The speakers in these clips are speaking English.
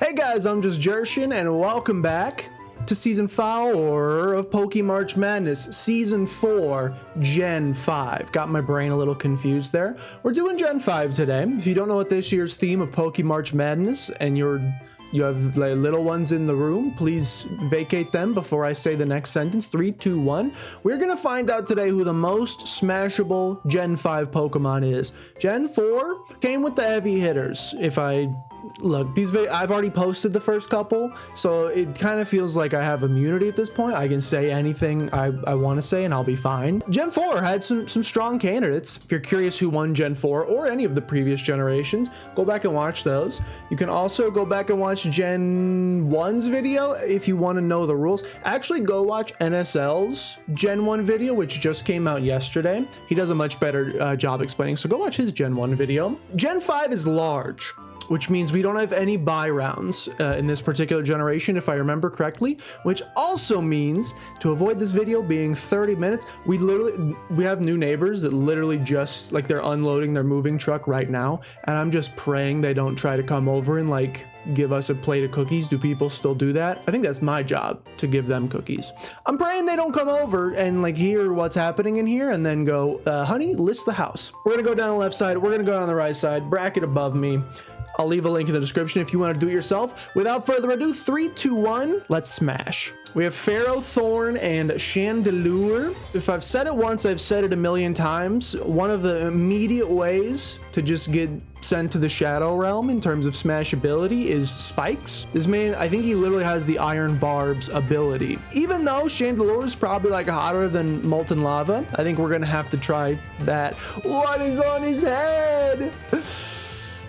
Hey guys, I'm just Jershin, and welcome back to Season 4 of PokeMarch Madness, Season 4, Gen 5. Got my brain a little confused there. We're doing Gen 5 today. If you don't know what this year's theme of PokeMarch Madness and you have like, little ones in the room, please vacate them before I say the next sentence. 3, 2, 1. We're going to find out today who the most smashable Gen 5 Pokemon is. Gen 4 came with the heavy hitters. Look, I've already posted the first couple, so it kind of feels like I have immunity at this point. I can say anything I want to say and I'll be fine. Gen 4 had some strong candidates. If you're curious who won Gen 4 or any of the previous generations, go back and watch those. You can also go back and watch Gen 1's video if you want to know the rules. Actually, go watch NSL's Gen 1 video, which just came out yesterday. He does a much better job explaining, so go watch his Gen 1 video. Gen 5 is large, which means we don't have any buy rounds in this particular generation, if I remember correctly, which also means to avoid this video being 30 minutes, we have new neighbors that literally just, like, they're unloading their moving truck right now, and I'm just praying they don't try to come over and, like, give us a plate of cookies. Do people still do that? I think that's my job, to give them cookies. I'm praying they don't come over and, like, hear what's happening in here and then go, honey, list the house. We're gonna go down the left side, we're gonna go down the right side, bracket above me. I'll leave a link in the description if you want to do it yourself. Without further ado, 3, 2, 1, let's smash. We have Pharaoh Thorn and Chandelure. If I've said it once, I've said it a million times. One of the immediate ways to just get sent to the Shadow Realm in terms of smashability is spikes. This man, I think he literally has the Iron Barbs ability. Even though Chandelure is probably like hotter than Molten Lava, I think we're gonna have to try that. What is on his head?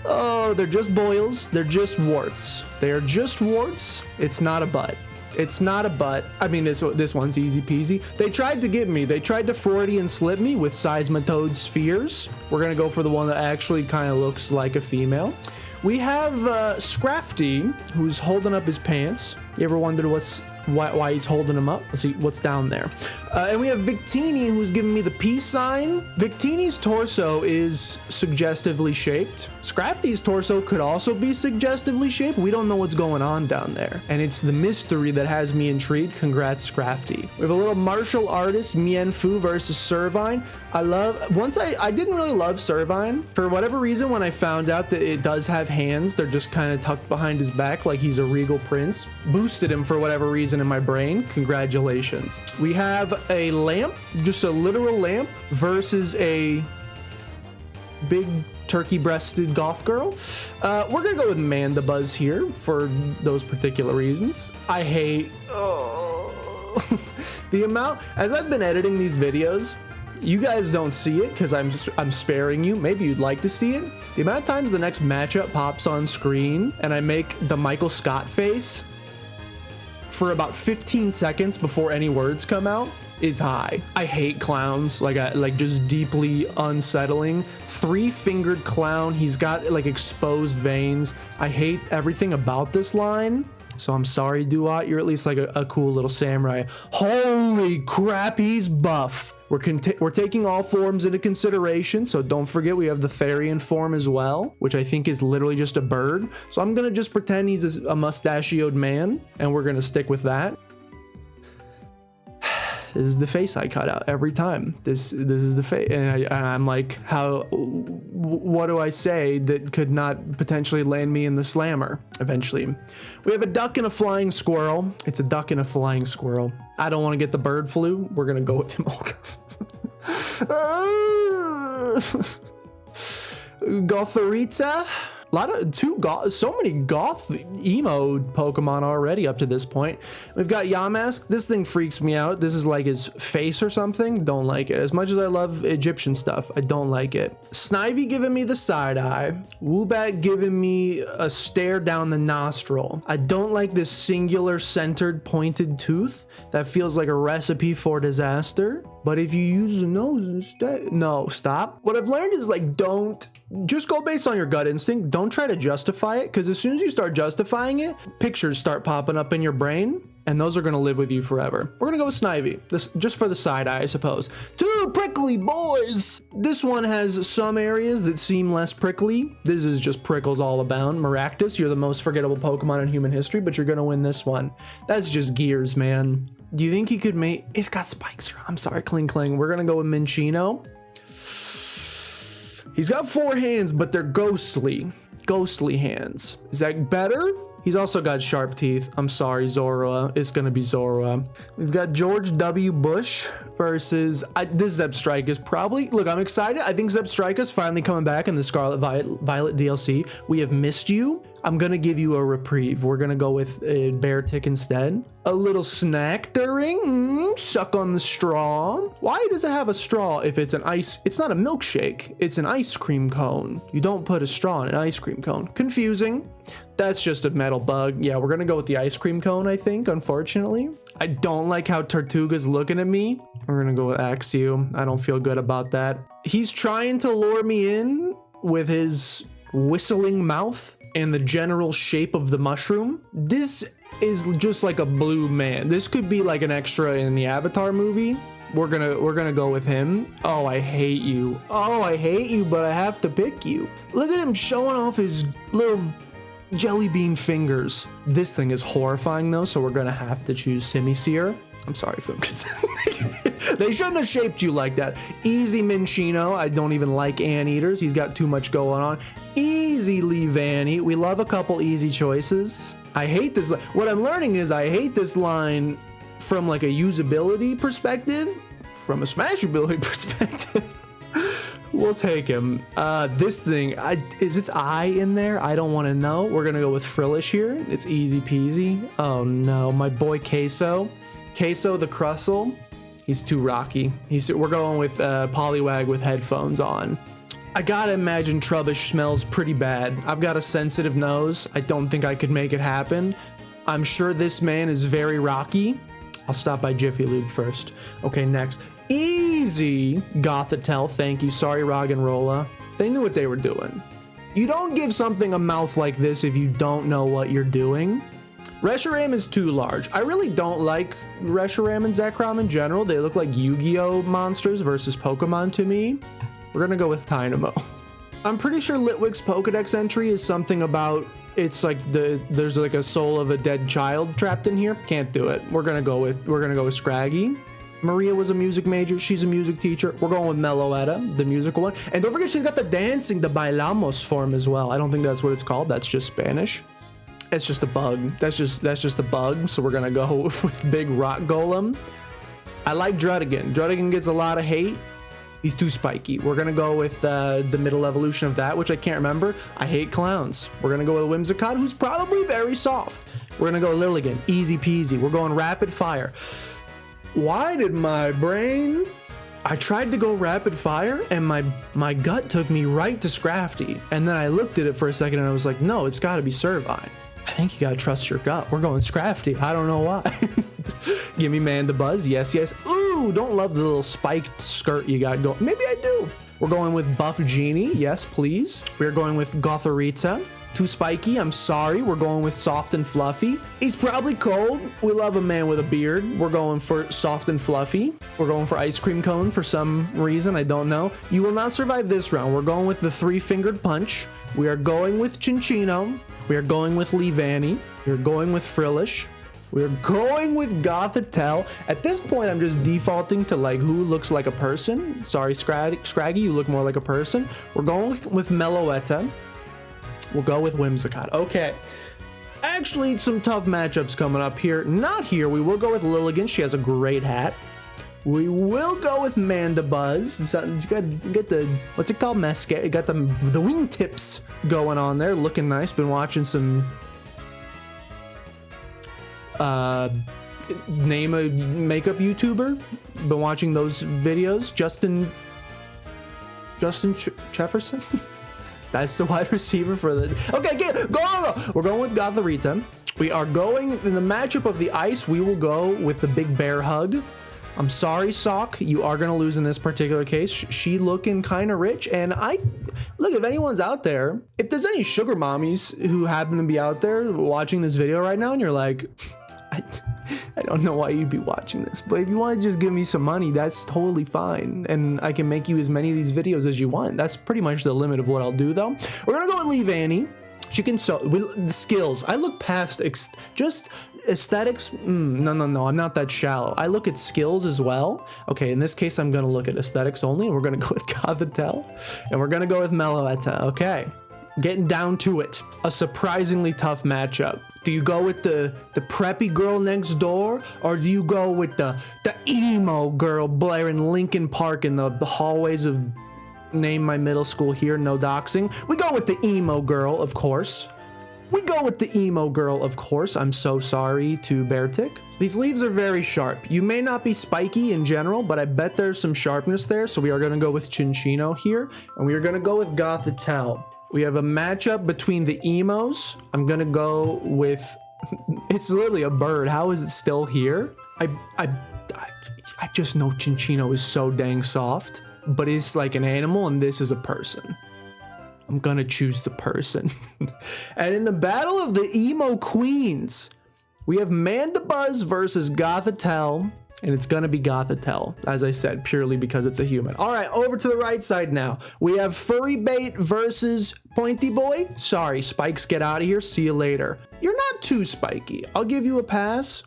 Oh, they're just boils. They're just warts. They are just warts. It's not a butt. It's not a butt. I mean, this one's easy peasy. They tried to get me. They tried to Freudian slip me with Seismitoad spheres. We're going to go for the one that actually kind of looks like a female. We have Scrafty, who's holding up his pants. You ever wondered why he's holding them up? Let's see what's down there. And we have Victini, who's giving me the peace sign. Victini's torso is suggestively shaped. Scrafty's torso could also be suggestively shaped. We don't know what's going on down there, and it's the mystery that has me intrigued. Congrats, Scrafty. We have a little martial artist, Mienfoo versus Servine. I didn't really love Servine. For whatever reason, when I found out that it does have hands, they're just kind of tucked behind his back like he's a regal prince. Boosted him for whatever reason in my brain. Congratulations. We have a lamp, just a literal lamp, versus a big turkey-breasted goth girl. We're gonna go with Mandibuzz here for those particular reasons. I hate the amount, as I've been editing these videos, you guys don't see it because I'm sparing you. Maybe you'd like to see it. The amount of times the next matchup pops on screen and I make the Michael Scott face for about 15 seconds before any words come out is high. I hate clowns, like just deeply unsettling. 3-fingered clown. He's got like exposed veins. I hate everything about this line. So I'm sorry, Duat. You're at least like a cool little samurai. Holy crap, he's buff. We're taking all forms into consideration, so don't forget we have the Therian form as well, which I think is literally just a bird. So I'm gonna just pretend he's a mustachioed man, and we're gonna stick with that. This is the face I cut out every time. This is the face, and I'm like, what do I say that could not potentially land me in the slammer eventually? We have a duck and a flying squirrel. It's a duck and a flying squirrel. I don't want to get the bird flu. We're gonna go with him. Gothorita. So many goth emo Pokemon already up to this point. We've got Yamask. This thing freaks me out. This is like his face or something. Don't like it. As much as I love Egyptian stuff, I don't like it. Snivy giving me the side eye. Woobat giving me a stare down the nostril. I don't like this singular centered pointed tooth. That feels like a recipe for disaster. But if you use the nose instead, no, stop. What I've learned is, like, just go based on your gut instinct. Don't try to justify it, because as soon as you start justifying it, pictures start popping up in your brain, and those are gonna live with you forever. We're gonna go with Snivy, this just for the side eye, I suppose. Two prickly boys. This one has some areas that seem less prickly. This is just prickles all abound. Maractus, you're the most forgettable Pokemon in human history, but you're gonna win this one. That's just gears, man. Do you think he could make? It's got spikes. I'm sorry, Kling Kling. We're gonna go with Minccino. He's got 4 hands, but they're ghostly. Ghostly hands. Is that better? He's also got sharp teeth. I'm sorry, Zorua. It's gonna be Zorua. We've got George W. Bush versus this Zebstrika's probably. Look, I'm excited. I think Zebstrika's finally coming back in the Scarlet Violet DLC. We have missed you. I'm gonna give you a reprieve. We're gonna go with a bear tick instead. A little snack during. Suck on the straw. Why does it have a straw if it's an ice? It's not a milkshake. It's an ice cream cone. You don't put a straw in an ice cream cone. Confusing. That's just a metal bug. Yeah, we're gonna go with the ice cream cone, I think, unfortunately. I don't like how Tortuga's looking at me. We're gonna go with Axew. I don't feel good about that. He's trying to lure me in with his whistling mouth and the general shape of the mushroom. This is just like a blue man. This could be like an extra in the Avatar movie. We're gonna go with him. Oh, I hate you. Oh, I hate you, but I have to pick you. Look at him showing off his little jelly bean fingers. This thing is horrifying though, so we're gonna have to choose Simisear. I'm sorry, Funkus. They shouldn't have shaped you like that. Easy Minccino. I don't even like anteaters. He's got too much going on. Easy Leavanny. We love a couple easy choices. I hate this. What I'm learning is I hate this line from like a usability perspective, from a smashability perspective. We'll take him. This thing, is its eye in there? I don't want to know. We're gonna go with Frillish here. It's easy peasy. Oh no, my boy Queso. Queso the Crustle. He's too rocky. We're going with Poliwag with headphones on. I gotta imagine Trubbish smells pretty bad. I've got a sensitive nose. I don't think I could make it happen. I'm sure this man is very rocky. I'll stop by Jiffy Lube first. Okay, next. Easy Gothitelle. Thank you. Sorry, Roggenrola. They knew what they were doing. You don't give something a mouth like this if you don't know what you're doing. Reshiram is too large. I really don't like Reshiram and Zekrom in general. They look like Yu-Gi-Oh monsters versus Pokemon to me. We're gonna go with Tynamo. I'm pretty sure Litwick's Pokedex entry is something about it's like there's like a soul of a dead child trapped in here. Can't do it. We're gonna go with Scraggy. Maria was a music major. She's a music teacher. We're going with Meloetta, the musical one. And don't forget she's got the dancing, the bailamos form as well. I don't think that's what it's called. That's just Spanish. It's just a bug. That's just a bug. So we're gonna go with Big Rock Golem. I like Druddigan. Druddigan gets a lot of hate. He's too spiky. We're gonna go with the middle evolution of that, which I can't remember. I hate clowns. We're gonna go with Whimsicott, who's probably very soft. We're gonna go Lilligant, easy peasy. We're going rapid fire. Why did my brain? I tried to go rapid fire and my gut took me right to Scrafty. And then I looked at it for a second and I was like, no, it's gotta be Servine. I think you gotta trust your gut. We're going Scrafty. I don't know why. Give me Mandibuzz. Yes, yes. Ooh, don't love the little spiked skirt you got going. Maybe I do. We're going with Buff Genie. Yes, please. We're going with Gothorita. Too spiky. I'm sorry. We're going with Soft and Fluffy. He's probably cold. We love a man with a beard. We're going for Soft and Fluffy. We're going for Ice Cream Cone for some reason. I don't know. You will not survive this round. We're going with the Three-Fingered Punch. We are going with Chinchino. We are going with Leavanny. We are going with Frillish. We are going with Gothitelle. At this point, I'm just defaulting to like who looks like a person. Sorry, Scraggy, you look more like a person. We're going with Meloetta. We'll go with Whimsicott. Okay. Actually, some tough matchups coming up here. Not here. We will go with Lilligant. She has a great hat. We will go with Mandibuzz. You got the, what's it called? Mascara. You got the wingtips going on there. Looking nice. Been watching some, name a makeup YouTuber. Been watching those videos. Justin Jefferson. That's the wide receiver for the... Okay, go! We're going with Gothorita. We are going... In the matchup of the ice, we will go with the Big Bear Hug. I'm sorry, Sock. You are going to lose in this particular case. She looking kind of rich. And look, if anyone's out there, if there's any sugar mommies who happen to be out there watching this video right now and you're like... I don't know why you'd be watching this, but if you want to just give me some money, that's totally fine. And I can make you as many of these videos as you want. That's pretty much the limit of what I'll do though. We're gonna go with Leave Annie. She can sew the skills. I look past just aesthetics. No, I'm not that shallow. I look at skills as well. Okay, in this case, I'm gonna look at aesthetics only, and we're gonna go with Gothitelle, and we're gonna go with Meloetta. Okay, getting down to it. A surprisingly tough matchup. Do you go with the preppy girl next door, or do you go with the emo girl blaring Linkin Park in the hallways of name my middle school here, no doxing? We go with the emo girl, of course. We go with the emo girl, of course. I'm so sorry to Beartick. These leaves are very sharp. You may not be spiky in general, but I bet there's some sharpness there. So we are gonna go with Chinchino here, and we are gonna go with Gothitelle. We have a matchup between the emos. I'm gonna go with, it's literally a bird. How is it still here? I just know Chinchino is so dang soft, but it's like an animal and this is a person. I'm gonna choose the person. And in the battle of the emo queens, we have Mandibuzz versus Gothitelle, and it's gonna be Gothitelle, as I said, purely because it's a human. All right, over to the right side now. We have Furry Bait versus Pointy Boy. Sorry, Spikes, get out of here. See you later. You're not too spiky. I'll give you a pass.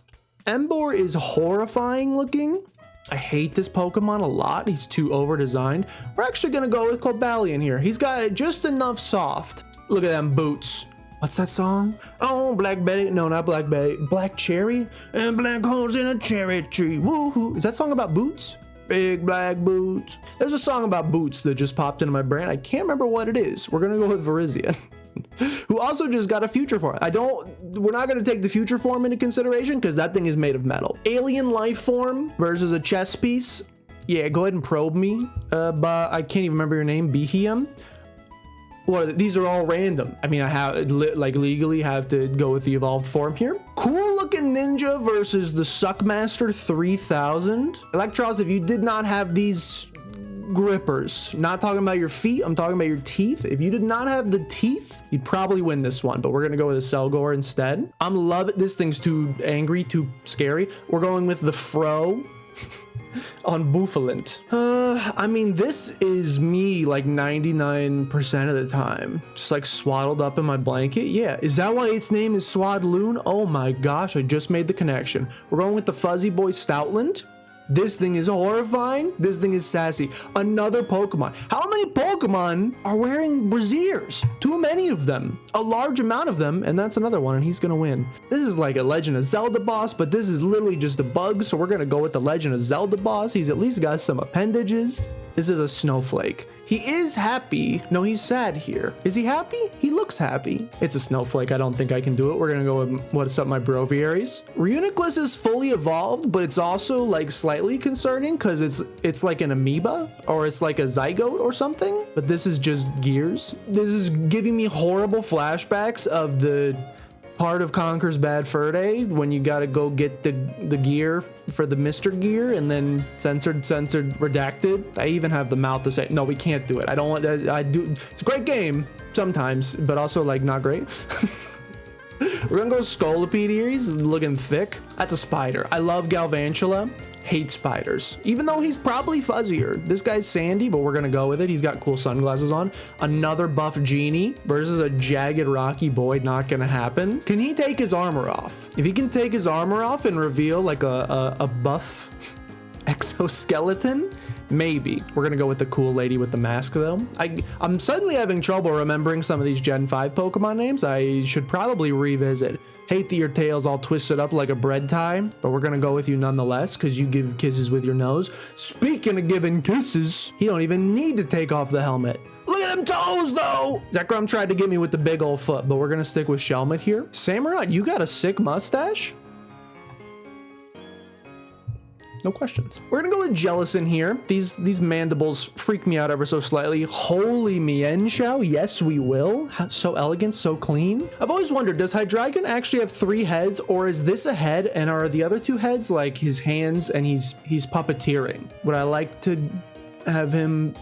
Emboar is horrifying looking. I hate this Pokemon a lot. He's too over-designed. We're actually gonna go with Cobalion here. He's got just enough soft. Look at them boots. What's that song? Oh, Black Betty. No, not Black Betty. Black Cherry and black holes in a cherry tree. Woohoo. Is that song about boots? Big black boots. There's a song about boots that just popped into my brain. I can't remember what it is. We're gonna go with Virizion. Who also just got a future form. We're not going to take the future form into consideration because that thing is made of metal. Alien life form versus a chess piece. Yeah, go ahead and probe me. But I can't even remember your name. Behium. Well, these are all random. I mean, I have legally have to go with the evolved form here. Cool looking ninja versus the Suckmaster 3000. Electros, if you did not have these grippers, not talking about your feet, I'm talking about your teeth. If you did not have the teeth, you'd probably win this one, but we're gonna go with a Selgor instead. I'm loving this. Thing's too angry, too scary. We're going with the Fro on Bouffalant. I mean, this is me like 99% of the time, just like swaddled up in my blanket. Yeah, is that why its name is Swadloon? Oh my gosh, I just made the connection. We're going with the Fuzzy Boy Stoutland. This thing is horrifying. This thing is sassy. Another Pokemon. How many Pokemon are wearing brassieres? Too many of them. A large amount of them, and that's another one, and he's gonna win. This is like a Legend of Zelda boss, but this is literally just a bug, so we're gonna go with the Legend of Zelda boss. He's at least got some appendages. This is a snowflake. He is happy. No, he's sad here. Is he happy? He looks happy. It's a snowflake. I don't think I can do it. We're gonna go with what's up, my Broviaries. Reuniclus is fully evolved, but it's also like slightly concerning because it's like an amoeba or it's like a zygote or something. But this is just gears. This is giving me horrible flashbacks of the part of Conker's Bad Fur Day when you gotta go get the gear for the Mr. Gear and then censored, redacted. I even have the mouth to say, no, we can't do it. I don't want that. I do. It's a great game sometimes, but also like not great. We're gonna go Scolipede here. He's looking thick. That's a spider. I love Galvantula. Hate spiders, even though he's probably fuzzier. This guy's sandy, but we're gonna go with it. He's got cool sunglasses on. Another buff genie versus a jagged rocky boy. Not gonna happen. Can he take his armor off? If he can take his armor off and reveal like a buff exoskeleton, maybe. We're gonna go with the cool lady with the mask though. I'm suddenly having trouble remembering some of these Gen 5 Pokemon names. I should probably revisit. Hate that your tail's all twisted up like a bread tie, but we're gonna go with you nonetheless because you give kisses with your nose. Speaking of giving kisses, he don't even need to take off the helmet. Look at them toes though! Zekrom tried to get me with the big old foot, but we're gonna stick with Shelmet here. Samurott, you got a sick mustache? No questions. We're gonna go with Jellicent here. These mandibles freak me out ever so slightly. Holy Mienshao, yes we will. So elegant, so clean. I've always wondered, does Hydreigon actually have 3 heads, or is this a head and are the other 2 heads like his hands and he's puppeteering? Would I like to have him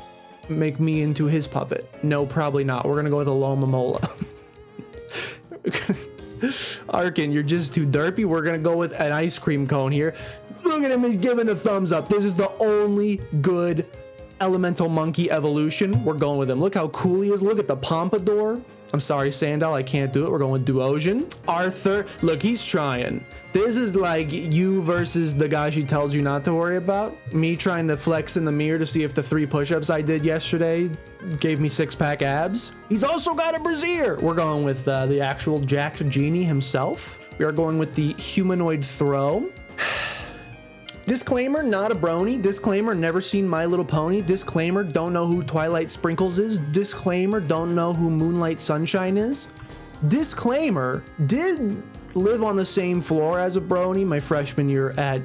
make me into his puppet? No, probably not. We're gonna go with a Lomomola. Arkin, you're just too derpy. We're gonna go with an ice cream cone here. Look at him, he's giving a thumbs up. This is the only good elemental monkey evolution. We're going with him. Look how cool he is. Look at the pompadour. I'm sorry, Sandal, I can't do it. We're going with Duosian. Arthur, look, he's trying. This is like you versus the guy she tells you not to worry about. Me trying to flex in the mirror to see if the 3 push-ups I did yesterday gave me 6-pack abs. He's also got a brassiere. We're going with the actual jacked genie himself. We are going with the humanoid throw. Disclaimer, not a brony. Disclaimer, never seen My Little Pony. Disclaimer, don't know who Twilight Sprinkles is. Disclaimer, don't know who Moonlight Sunshine is. Disclaimer, did live on the same floor as a brony my freshman year at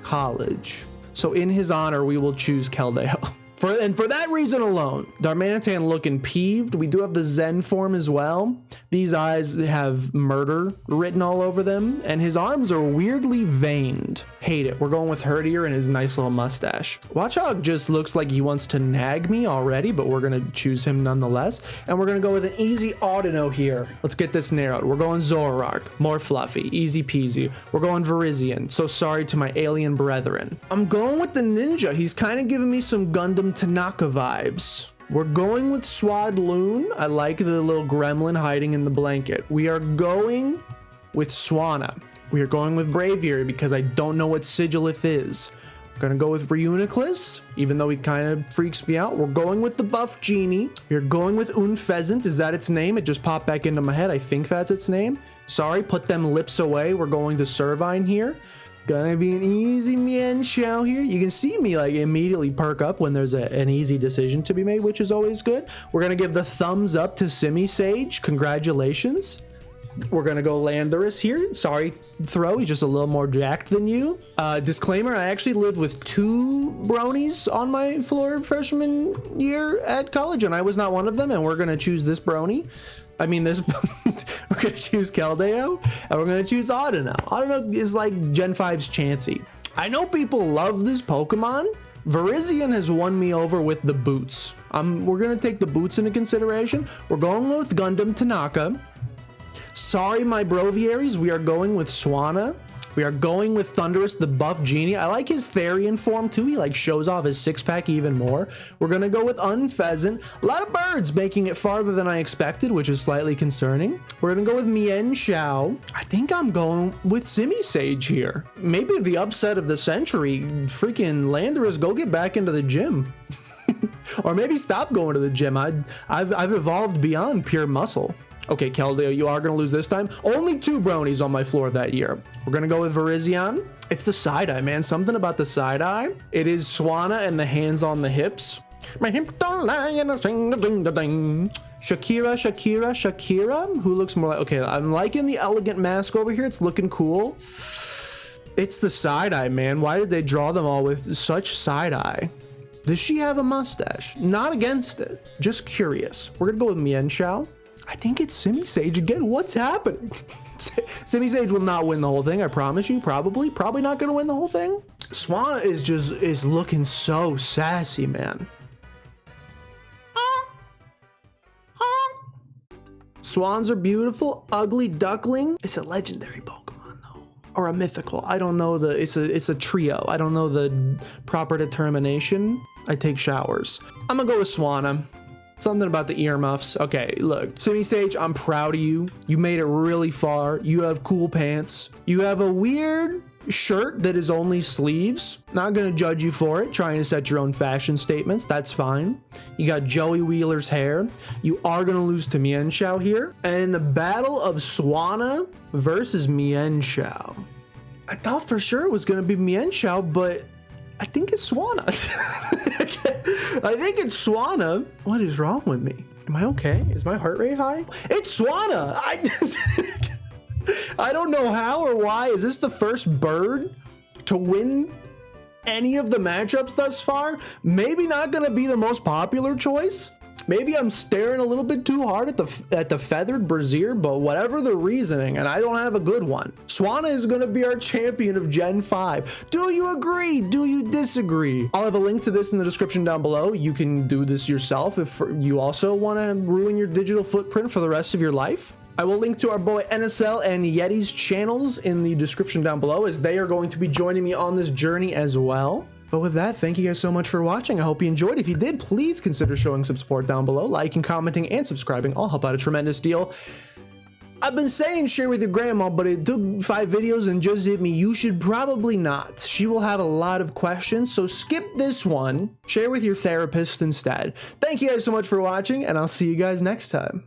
college. So in his honor, we will choose Keldeo. For that reason alone, Darmanitan looking peeved. We do have the Zen form as well. These eyes have murder written all over them, and his arms are weirdly veined. Hate it. We're going with Herdier and his nice little mustache. Watchog just looks like he wants to nag me already, but we're gonna choose him nonetheless. And we're gonna go with an easy Audino here. Let's get this narrowed. We're going Zoroark, more fluffy, easy peasy. We're going Virizion, so sorry to my alien brethren. I'm going with the ninja. He's kind of giving me some Gundam Tanaka vibes. We're going with Swadloon. I like the little gremlin hiding in the blanket. We are going with Swanna. We are going with Braviary because I don't know what Sigilith is. We're gonna go with Reuniclus, even though he kind of freaks me out. We're going with the buff genie. We're going with Unfezant. Is that its name? It just popped back into my head. I think that's its name. Sorry, put them lips away. We're going to Servine here. Gonna be an easy Mienshao here. You can see me like immediately perk up when there's an easy decision to be made, which is always good. We're gonna give the thumbs up to Simisage. Congratulations. We're gonna go Landorus here. Sorry, Throw, he's just a little more jacked than you. Disclaimer, I actually lived with 2 bronies on my floor freshman year at college, and I was not one of them, and we're gonna choose this brony. I mean, this we're gonna choose Keldeo, and we're gonna choose Audino. Audino is like Gen 5's Chansey. I know people love this Pokemon. Virizion has won me over with the boots. We're gonna take the boots into consideration. We're going with Gundam Tanaka. Sorry, my Broviaries, we are going with Swanna. We are going with Thundurus, the buff genie. I like his Therian form too. He like shows off his 6-pack even more. We're gonna go with Unfezant. A lot of birds making it farther than I expected, which is slightly concerning. We're gonna go with Mienshao. I think I'm going with Simisage here. Maybe the upset of the century. Freaking Landorus, go get back into the gym. Or maybe stop going to the gym. I've evolved beyond pure muscle. Okay, Keldeo, you are going to lose this time. Only 2 bronies on my floor that year. We're going to go with Virizion. It's the side-eye, man. Something about the side-eye. It is Swanna and the hands on the hips. My hips don't lie and I sing the ding. Shakira, who looks more like... Okay, I'm liking the elegant mask over here. It's looking cool. It's the side-eye, man. Why did they draw them all with such side-eye? Does she have a mustache? Not against it. Just curious. We're going to go with Mienshao. I think it's Simisage again. What's happening? Simisage will not win the whole thing, I promise you. Probably not gonna win the whole thing. Swan is looking so sassy, man. Swans are beautiful. Ugly Duckling. It's a legendary Pokemon though, or a mythical. I don't know it's a trio. I don't know the proper determination. I take showers. I'm gonna go with Swanna. Something about the earmuffs. Okay, look, Simisage, I'm proud of you. You made it really far. You have cool pants. You have a weird shirt that is only sleeves. Not gonna judge you for it. Trying to set your own fashion statements. That's fine. You got Joey Wheeler's hair. You are gonna lose to Mienshao here. And the battle of Swanna versus Mienshao. I thought for sure it was gonna be Mienshao, but I think it's Swanna. I think it's Swanna. What is wrong with me? Am I okay? Is my heart rate high? It's Swanna. I don't know how or why. Is this the first bird to win any of the matchups thus far? Maybe not gonna be the most popular choice. Maybe I'm staring a little bit too hard at the feathered brassiere, but whatever the reasoning, and I don't have a good one. Swanna is going to be our champion of Gen 5. Do you agree? Do you disagree? I'll have a link to this in the description down below. You can do this yourself if you also want to ruin your digital footprint for the rest of your life. I will link to our boy NSL and Yeti's channels in the description down below, as they are going to be joining me on this journey as well. But with that, thank you guys so much for watching. I hope you enjoyed. If you did, please consider showing some support down below. Liking, commenting, and subscribing all help out a tremendous deal. I've been saying share with your grandma, but it took 5 videos and just hit me. You should probably not. She will have a lot of questions, so skip this one. Share with your therapist instead. Thank you guys so much for watching, and I'll see you guys next time.